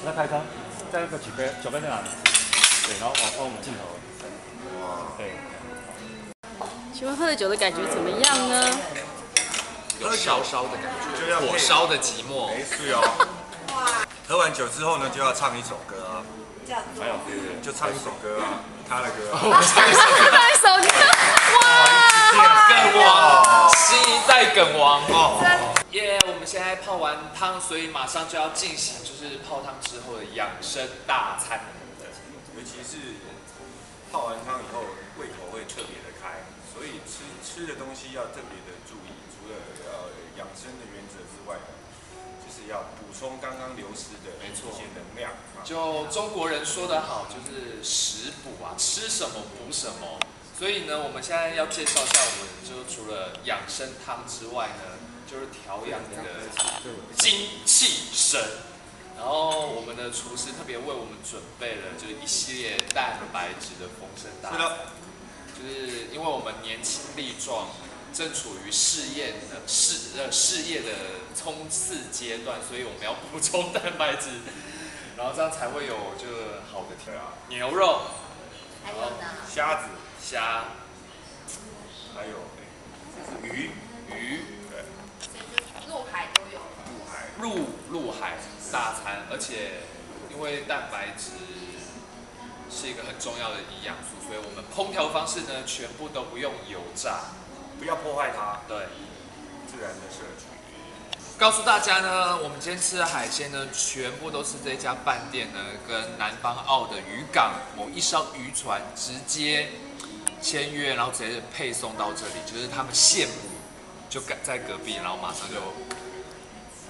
那开枪，在那个酒杯在哪里？对，然后往我们镜头。哇，对。请问喝了酒的感觉怎么样呢？有烧烧的感觉，火烧的寂寞。没事哦。喝完酒之后呢，就要唱一首歌啊。还有对，就唱一首歌啊，他的歌啊。唱一首歌，哇！梗王，新一代梗王哦。耶！我们现在泡完汤，所以马上就要进行就是泡汤之后的养生大餐。尤其是泡完汤以后，胃口会特别的开，所以吃的东西要特别的注意。除了养生的原则之外呢，就是要补充刚刚流失的一些能量。就中国人说得好，就是食补啊，吃什么补什么。所以呢，我们现在要介绍一下，我们就除了养生汤之外呢，就是调养你的精气神。然后我们的厨师特别为我们准备了就是一系列蛋白质的丰盛大餐，就是因为我们年轻力壮，正处于事业的冲刺阶段，所以我们要补充蛋白质，然后这样才会有就好的牛肉，还有呢，虾子、虾，还有鱼，对，陆海都有。陆海大餐，而且因为蛋白质是一个很重要的营养素，所以我们烹调方式呢，全部都不用油炸，不要破坏它，对，自然的摄取。告诉大家呢，我们今天吃的海鲜呢，全部都是这家饭店呢跟南方澳的渔港某一艘渔船直接签约，然后直接配送到这里，就是他们现捕就在隔壁，然后马上就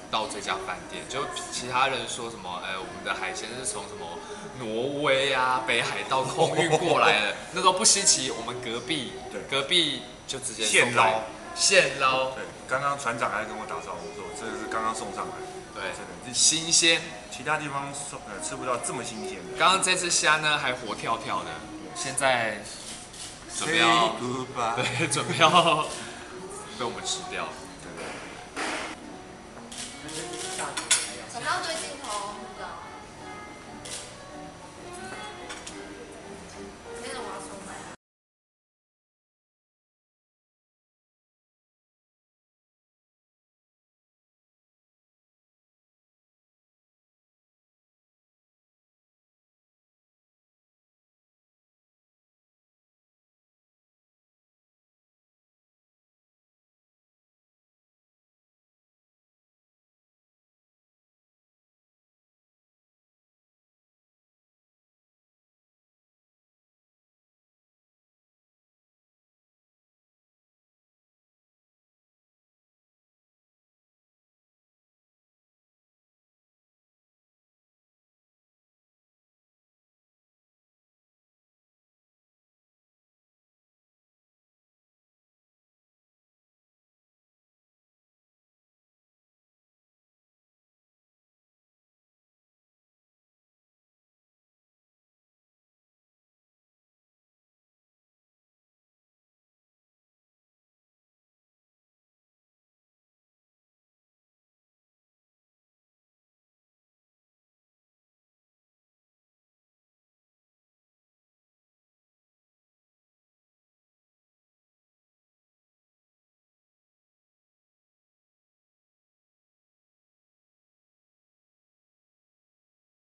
到这家饭店。就其他人说什么，我们的海鲜是从什么挪威啊、北海道空运过来的，那都不稀奇。我们隔壁就直接现捞。对，刚刚船长还跟我打招呼说，这个是刚刚送上来的，对，真的是新鲜，其他地方吃不到这么新鲜的。刚刚这只虾呢还活跳跳的，现在准备要被我们吃掉。手上对镜头。